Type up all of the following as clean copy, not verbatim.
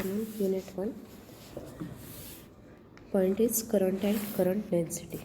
afternoon. Unit 1. Point is current and current density.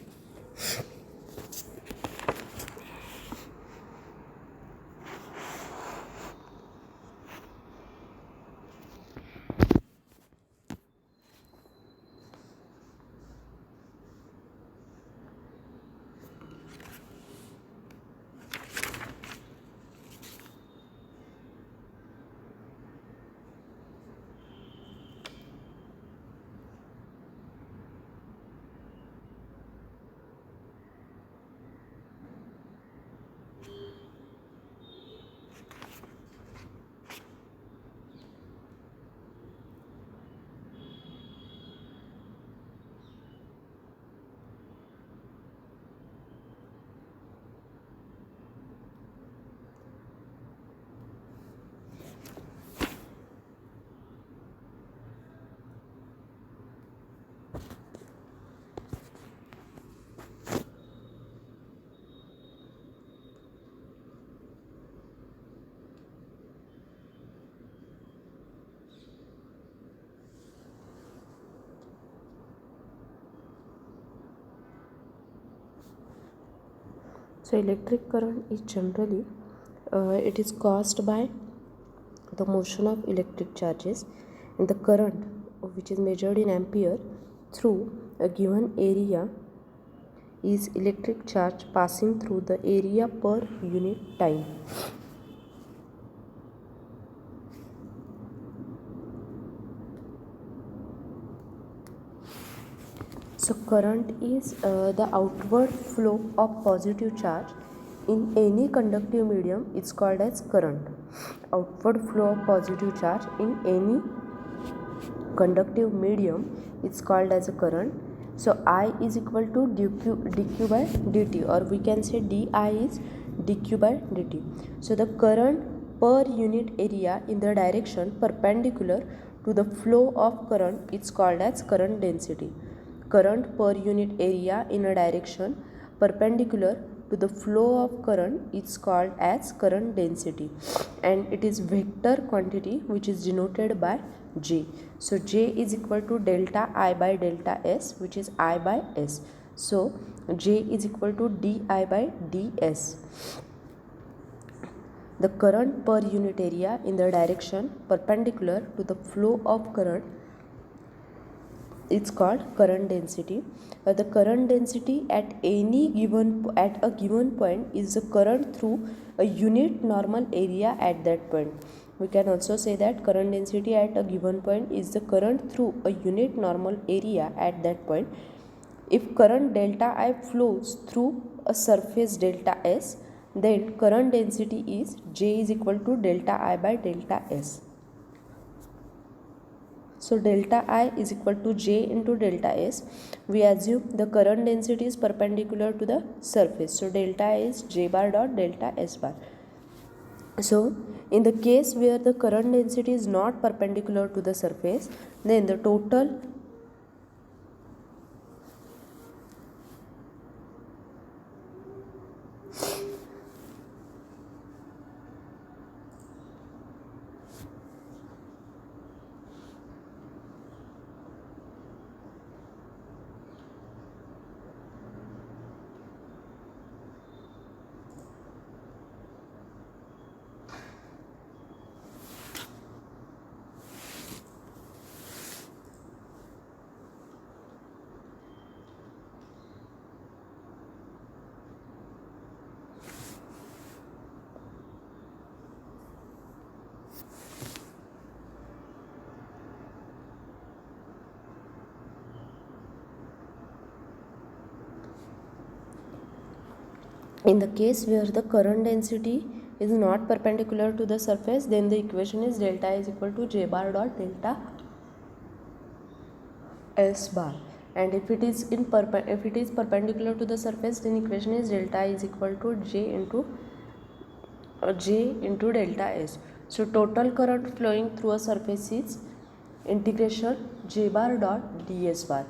So electric current is generally it is caused by the motion of electric charges, and the current, which is measured in ampere, through a given area is electric charge passing through the area per unit time. So current is the outward flow of positive charge in any conductive medium. It's called as current. Outward flow of positive charge in any conductive medium is called as a current. So I is equal to dq by dt, or we can say di is dq by dt. So the current per unit area in the direction perpendicular to the flow of current is called as current density. Current per unit area in a direction perpendicular to the flow of current is called as current density, and it is vector quantity which is denoted by J. So J is equal to delta I by delta S, which is I by S. So J is equal to di by ds. The current per unit area in the direction perpendicular to the flow of current, it's called current density. The current density at a given point is the current through a unit normal area at that point. We can also say that current density at a given point is the current through a unit normal area at that point. If current delta I flows through a surface delta S, then current density is J is equal to delta I by delta S. So delta I is equal to J into delta S. We assume the current density is perpendicular to the surface. So delta I is J bar dot delta S bar. So in the case where the current density is not perpendicular to the surface, then the total in the case where the current density is not perpendicular to the surface, then the equation is delta is equal to J bar dot delta S bar. And if it is perpendicular to the surface, then equation is delta is equal to J into delta S. So total current flowing through a surface is integration J bar dot ds bar.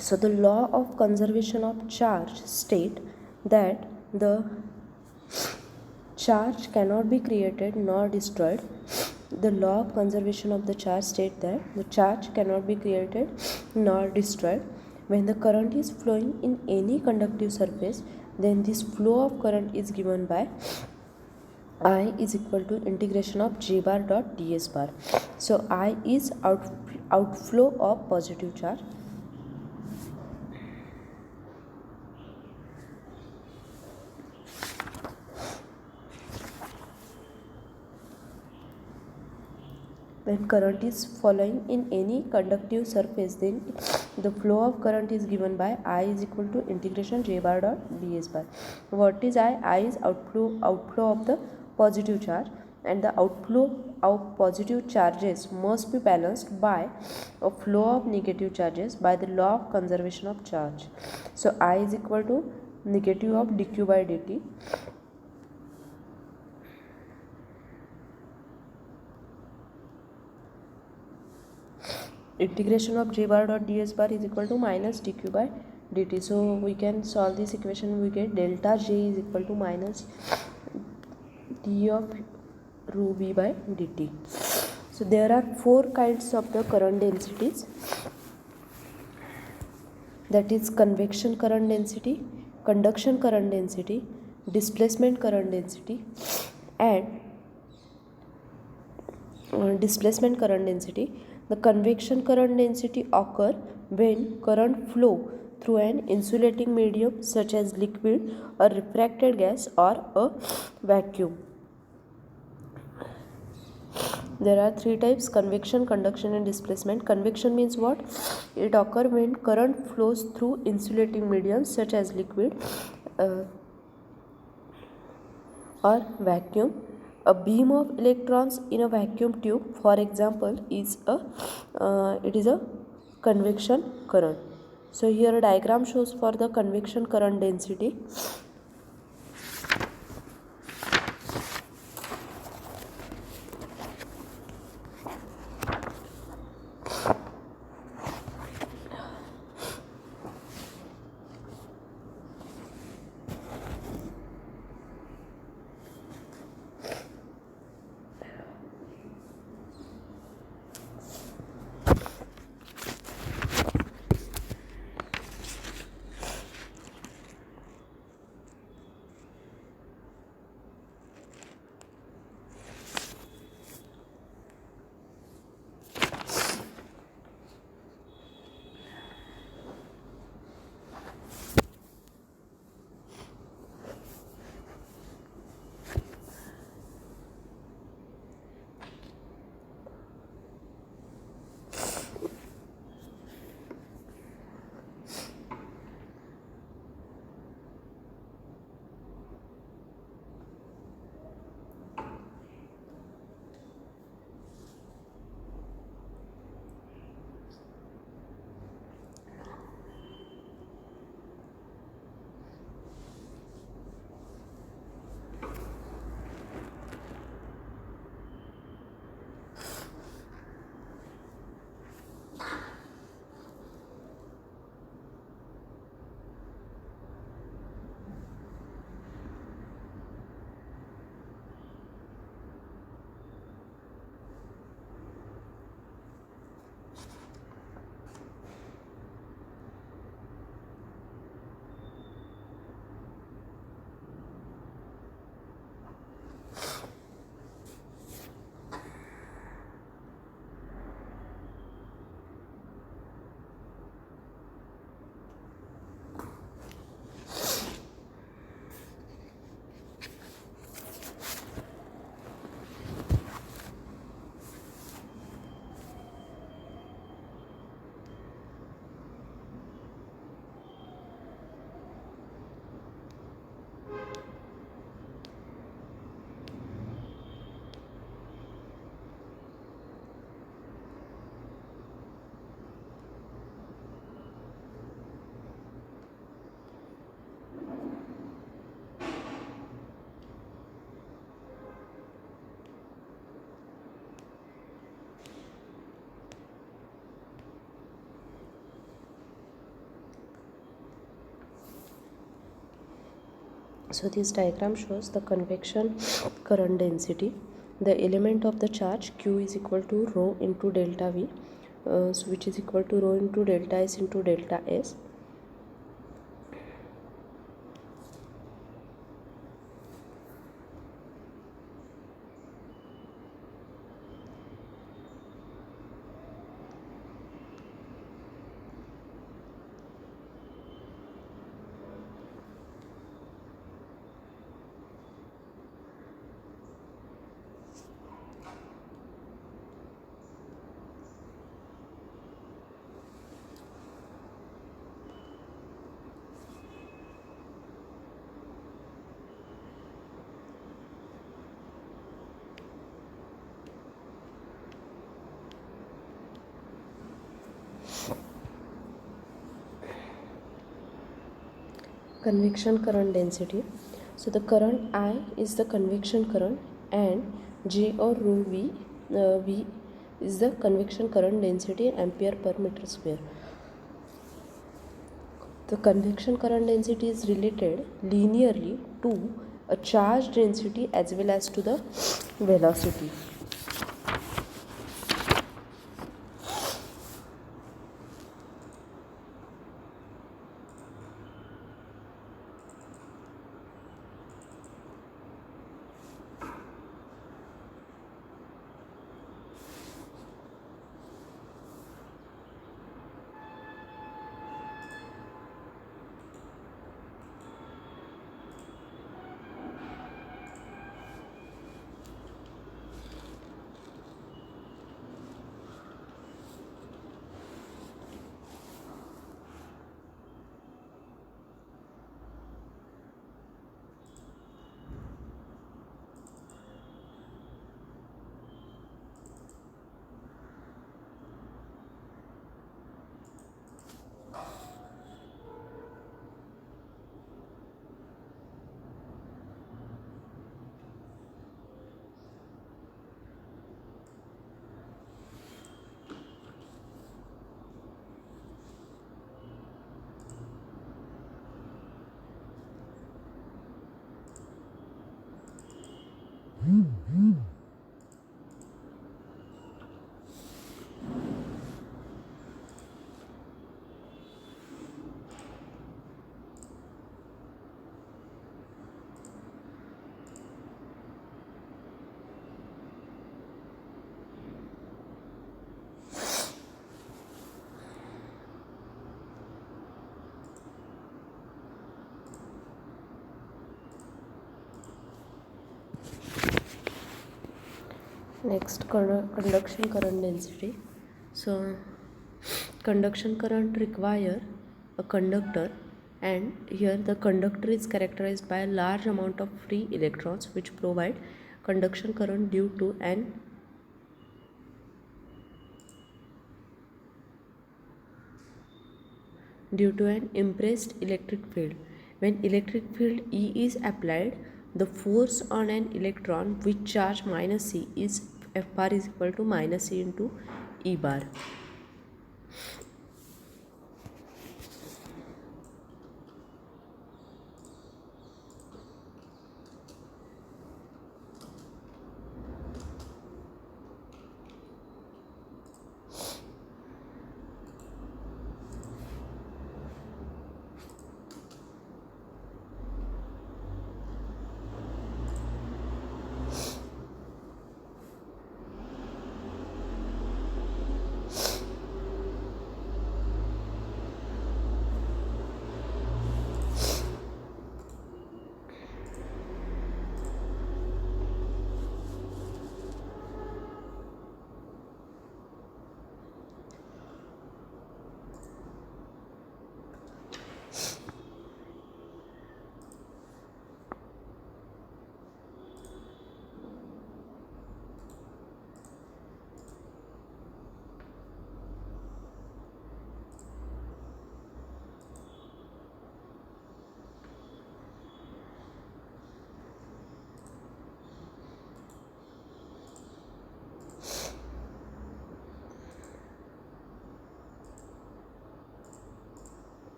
So the law of conservation of charge state that the charge cannot be created nor destroyed. The law of conservation of the charge state that the charge cannot be created nor destroyed. When the current is flowing in any conductive surface, then this flow of current is given by I is equal to integration of j bar dot ds bar. So I is outflow of positive charge. When current is flowing in any conductive surface, then the flow of current is given by I is equal to integration j bar dot ds bar. What is I? I is outflow of the positive charge, and the outflow of positive charges must be balanced by a flow of negative charges by the law of conservation of charge. So I is equal to negative of dq by dt. Integration of j bar dot ds bar is equal to minus dq by dt. So we can solve this equation. We get delta j is equal to minus d of rho v by dt. So there are four kinds of the current densities. That is convection current density, conduction current density, displacement current density, and displacement current density. The convection current density occur when current flow through an insulating medium such as liquid, a refracted gas, or a vacuum. There are three types: convection, conduction, and displacement. Convection means what? It occurs when current flows through insulating mediums such as liquid or vacuum. A beam of electrons in a vacuum tube, for example, is a convection current. So here a diagram shows for the convection current density. So this diagram shows the convection current density. The element of the charge Q is equal to rho into delta V, which is equal to rho into delta S into delta S. Convection current density. So the current I is the convection current and J or rho V is the convection current density in ampere per meter square. The convection current density is related linearly to a charge density as well as to the velocity. Next, conduction current density. So conduction current require a conductor, and here the conductor is characterized by a large amount of free electrons which provide conduction current due to an impressed electric field. When electric field E is applied, the force on an electron with charge minus C is F bar is equal to minus C into E bar.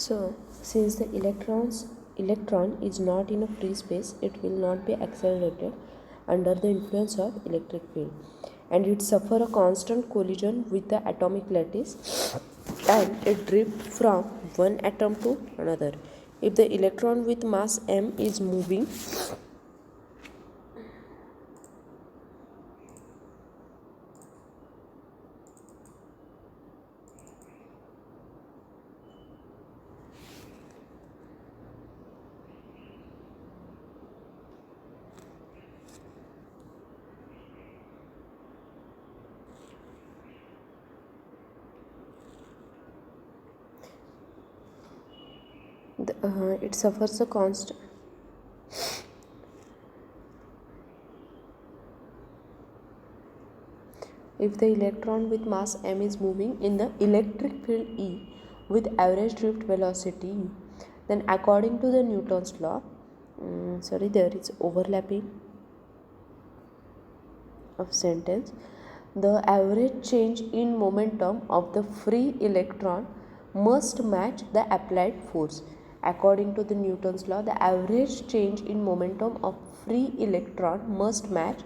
So, since the electron is not in a free space, it will not be accelerated under the influence of electric field, and it suffer a constant collision with the atomic lattice, and it drift from one atom to another. If the electron with mass m is moving, it suffers a constant. If the electron with mass m is moving in the electric field E with average drift velocity u, then according to the Newton's law, there is overlapping of sentence. The average change in momentum of the free electron must match the applied force. According to the Newton's law, the average change in momentum of free electron must match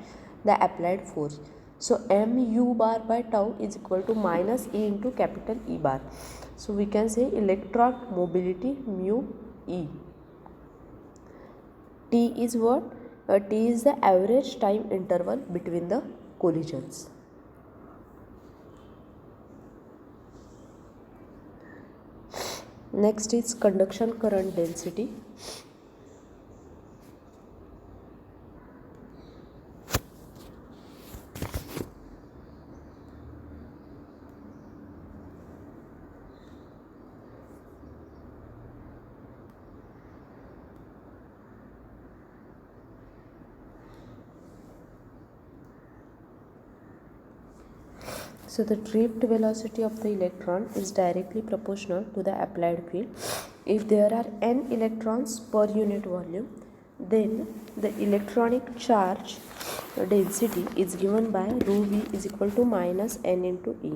the applied force. So mu bar by tau is equal to minus E into capital E bar. So we can say electron mobility mu E. T is what? T is the average time interval between the collisions. Next is conduction current density. So the drift velocity of the electron is directly proportional to the applied field. If there are n electrons per unit volume, then the electronic charge density is given by rho v is equal to minus n into E,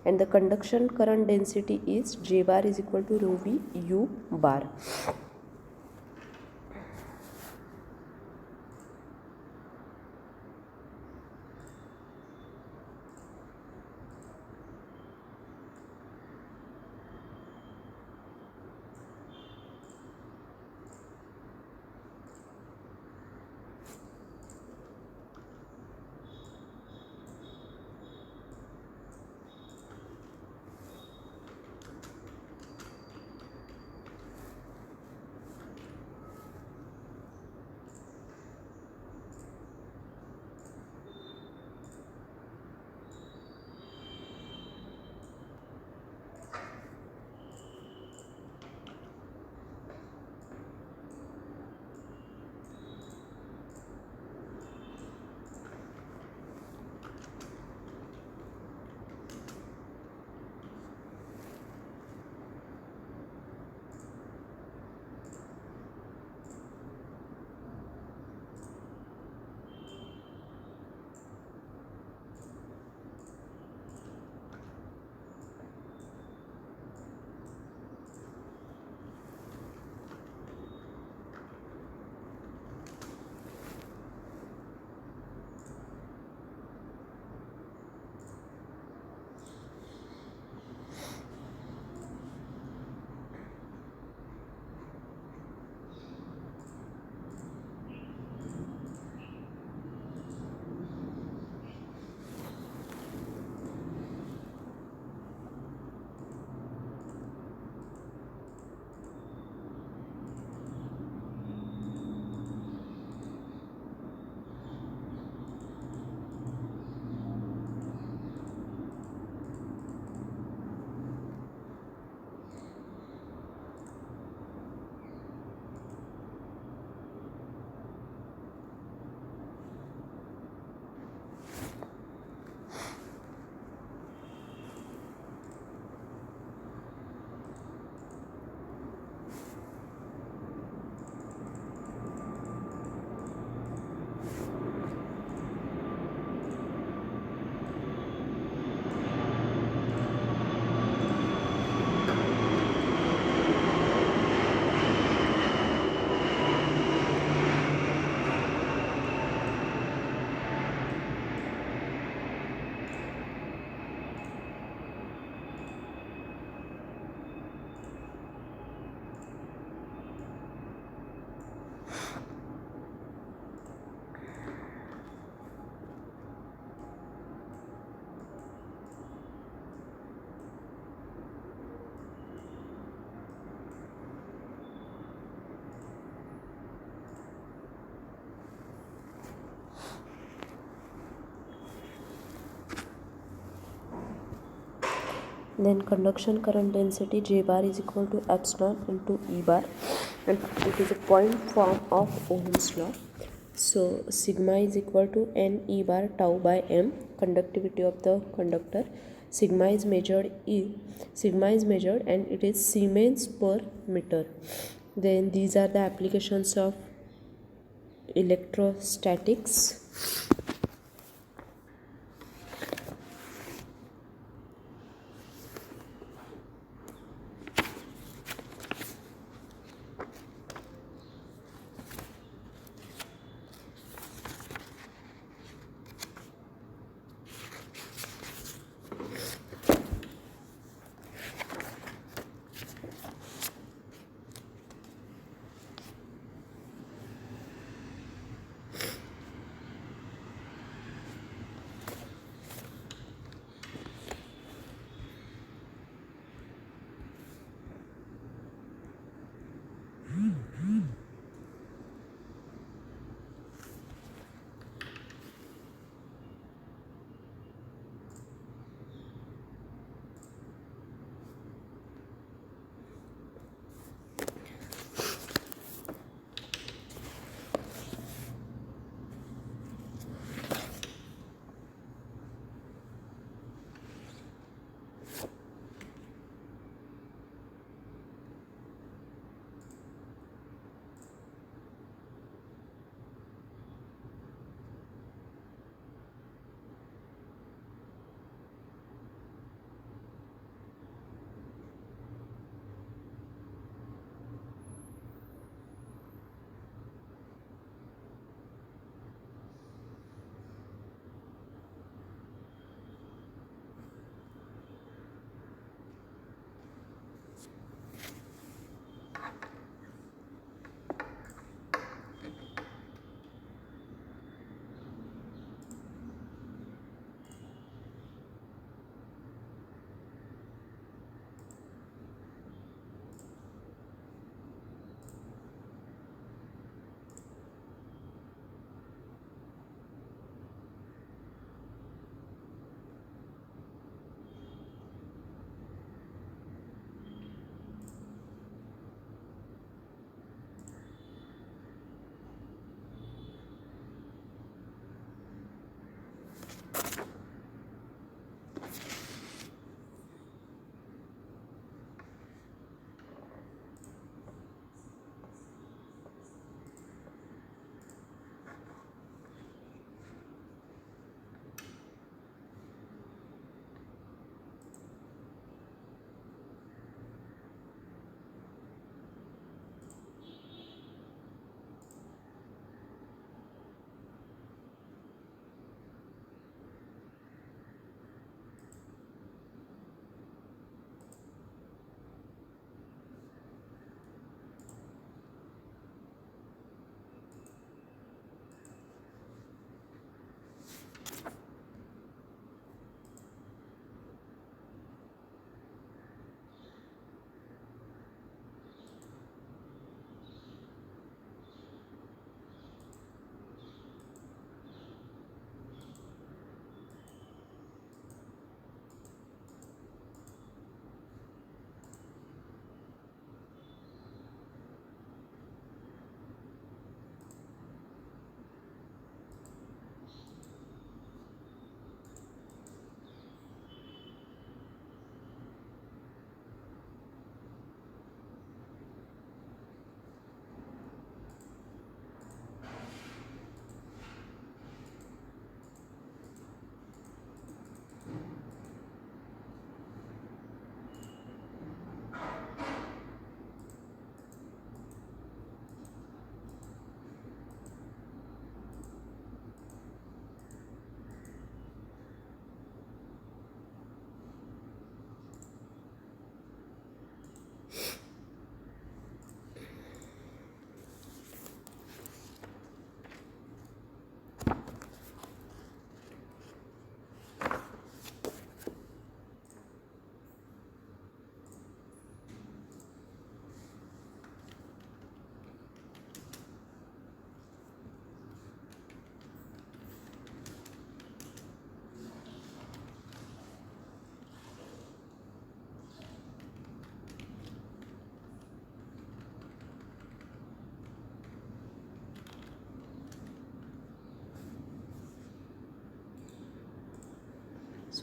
and the conduction current density is J bar is equal to rho v U bar. Then conduction current density J bar is equal to epsilon into E bar, and it is a point form of Ohm's law. So sigma is equal to n E bar tau by m, conductivity of the conductor. Sigma is measured and it is Siemens per meter. Then these are the applications of electrostatics.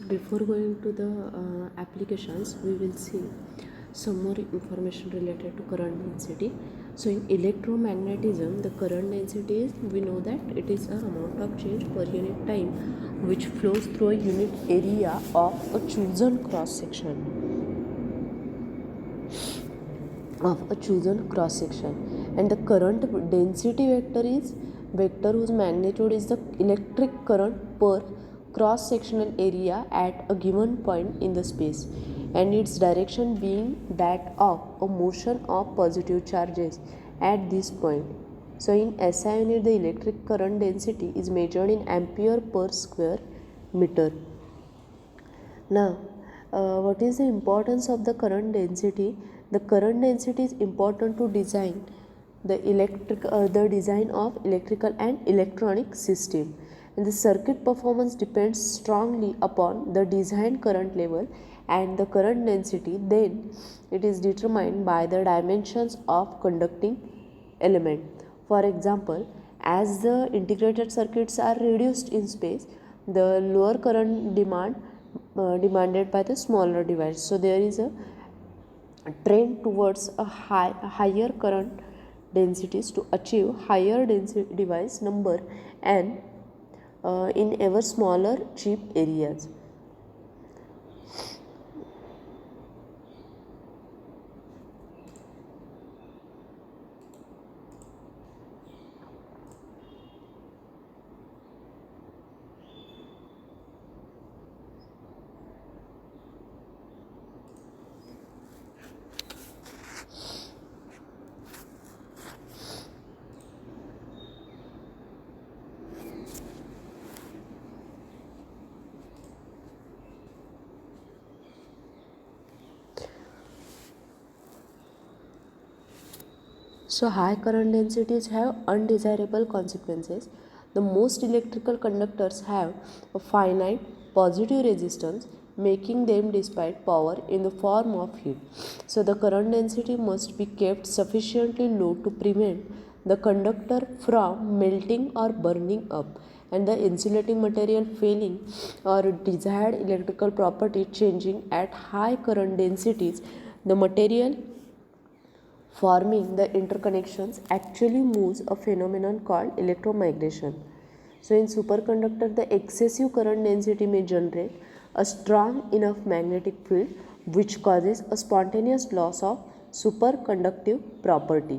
before going to the applications, we will see some more information related to current density. So in electromagnetism, the current density is, we know that it is a amount of change per unit time which flows through a unit area of a chosen cross section and the current density vector is vector whose magnitude is the electric current per cross sectional area at a given point in the space, and its direction being that of a motion of positive charges at this point. So in SI unit, the electric current density is measured in ampere per square meter. Now, what is the importance of the current density? The current density is important to design the design of electrical and electronic system. And the circuit performance depends strongly upon the design current level and the current density. Then it is determined by the dimensions of conducting element. For example, as the integrated circuits are reduced in space, the lower current demanded by the smaller device. So there is a trend towards a higher current densities to achieve higher density device number and in ever smaller chip areas. So high current densities have undesirable consequences. The most electrical conductors have a finite positive resistance, making them dissipate power in the form of heat. So the current density must be kept sufficiently low to prevent the conductor from melting or burning up and the insulating material failing or desired electrical property changing at high current densities. The material forming the interconnections actually moves, a phenomenon called electromigration. So in superconductor, the excessive current density may generate a strong enough magnetic field which causes a spontaneous loss of superconductive property.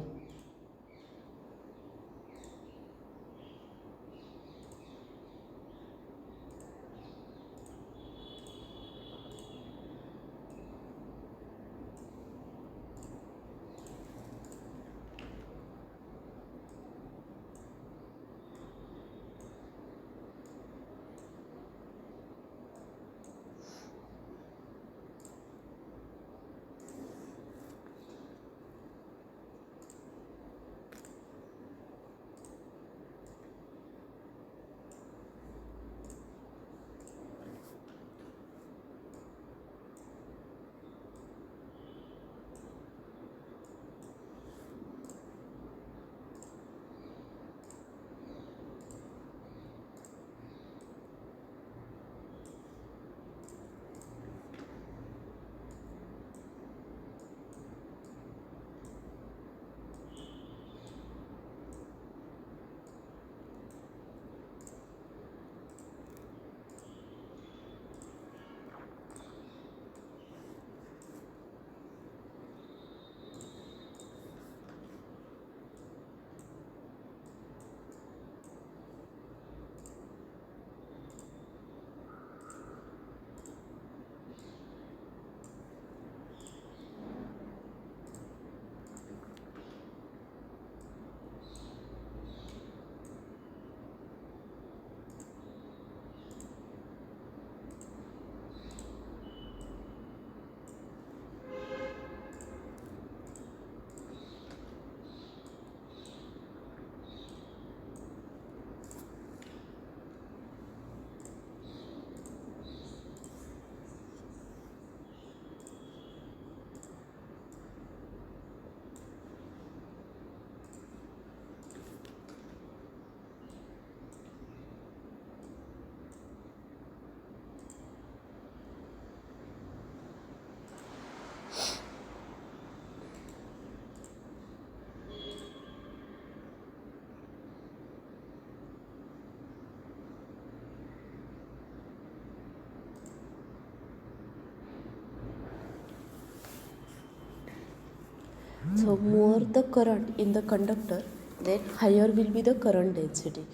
So more the current in the conductor, then higher will be the current density.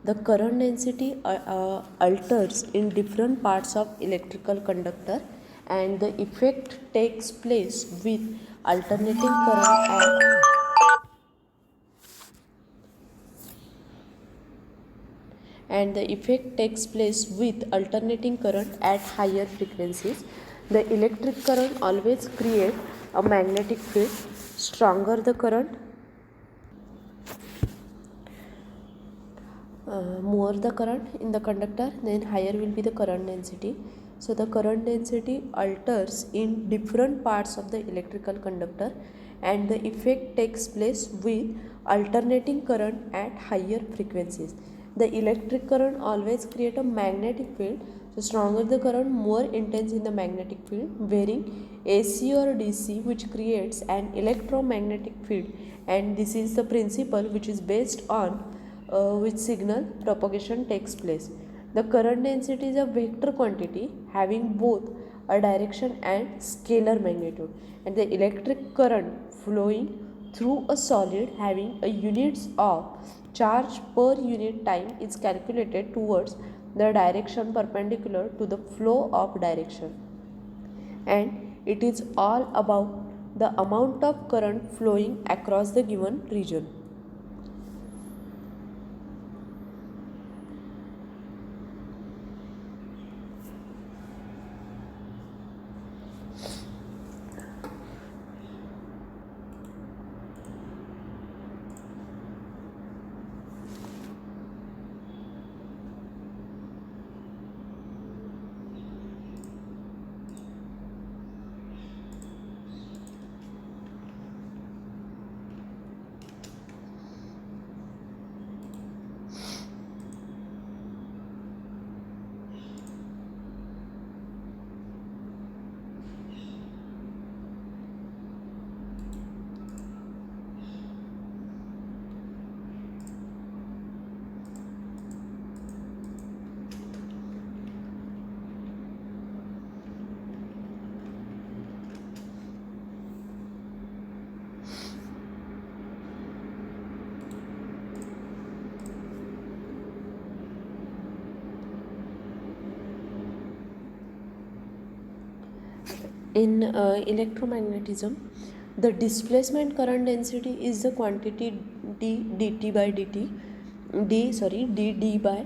The current density alters in different parts of electrical conductor, and the effect takes place with alternating current and the effect takes place with alternating current at higher frequencies. The electric current always creates a magnetic field. Stronger the current, more the current in the conductor, then higher will be the current density. So the current density alters in different parts of the electrical conductor, and the effect takes place with alternating current at higher frequencies. The electric current always create a magnetic field. So stronger the current, more intense in the magnetic field, varying AC or DC, which creates an electromagnetic field, and this is the principle which is based on which signal propagation takes place. The current density is a vector quantity having both a direction and scalar magnitude, and the electric current flowing through a solid having a units of charge per unit time is calculated towards the direction perpendicular to the flow of direction, and it is all about the amount of current flowing across the given region. In electromagnetism, the displacement current density is the quantity dt by dt dd by,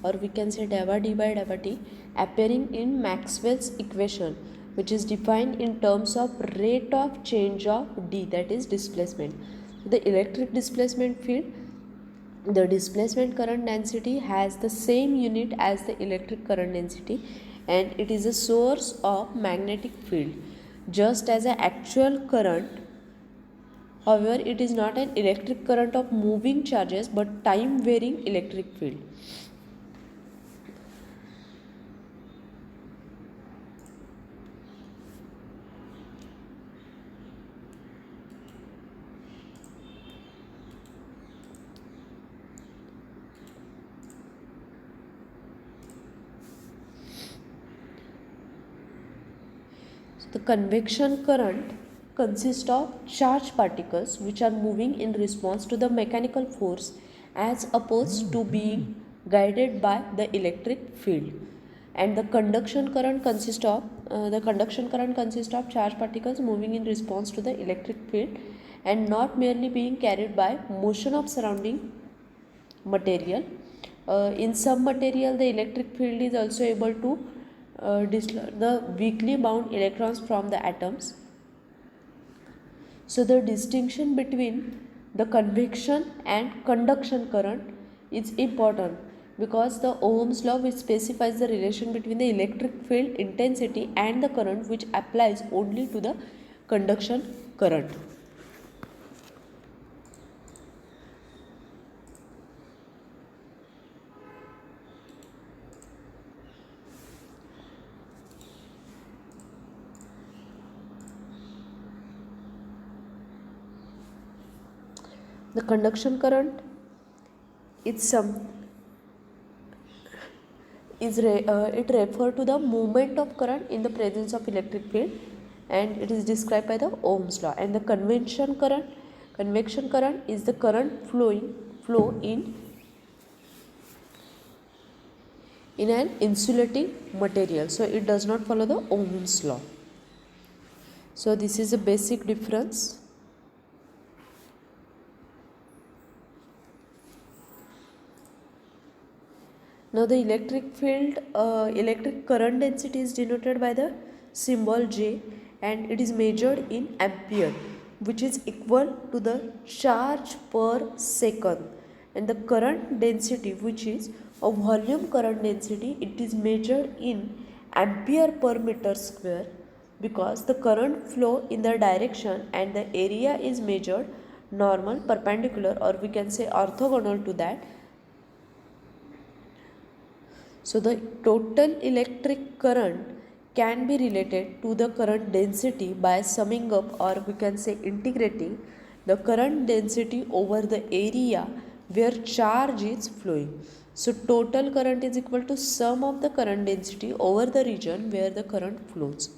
or we can say dava d by dava t, appearing in Maxwell's equation, which is defined in terms of rate of change of d, that is displacement. The electric displacement field, the displacement current density has the same unit as the electric current density, and it is a source of magnetic field just as an actual current. However, it is not an electric current of moving charges but time varying electric field. The convection current consists of charged particles which are moving in response to the mechanical force as opposed to being guided by the electric field. And the conduction current consists of charged particles moving in response to the electric field and not merely being carried by motion of surrounding material. In some material, the electric field is also able to dislodge the weakly bound electrons from the atoms. So the distinction between the convection and conduction current is important because the Ohm's law, which specifies the relation between the electric field intensity and the current, which applies only to the conduction current. The conduction current it refers to the movement of current in the presence of electric field, and it is described by the Ohm's law. And the convection current is the current flow in an insulating material, so it does not follow the Ohm's law. So this is a basic difference. Now the electric current density is denoted by the symbol J, and it is measured in ampere, which is equal to the charge per second. And the current density, which is a volume current density, it is measured in ampere per meter square, because the current flow in the direction and the area is measured normal, perpendicular, or we can say orthogonal to that. So the total electric current can be related to the current density by summing up, or we can say integrating, the current density over the area where charge is flowing. So total current is equal to sum of the current density over the region where the current flows.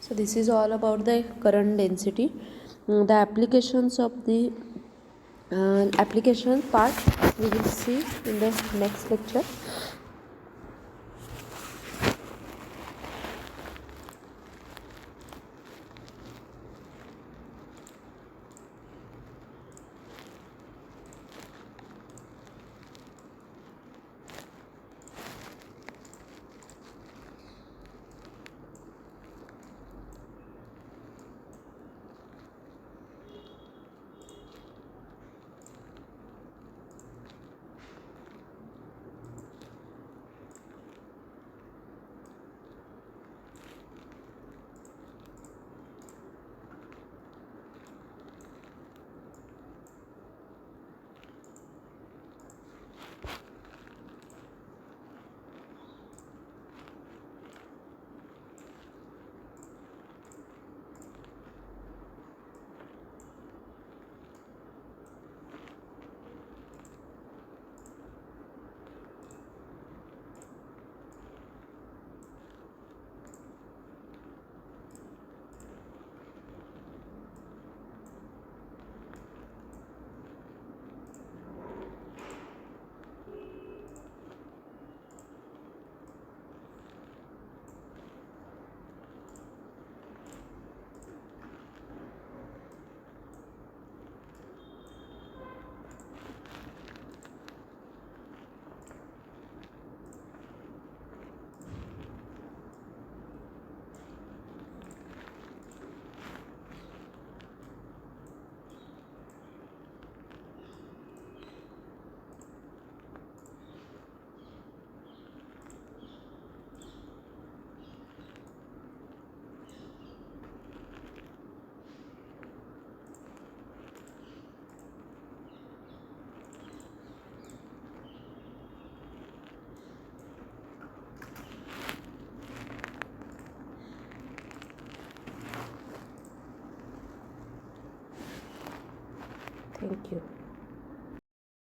So this is all about the current density. The applications of the application part we will see in the next lecture. Thank you.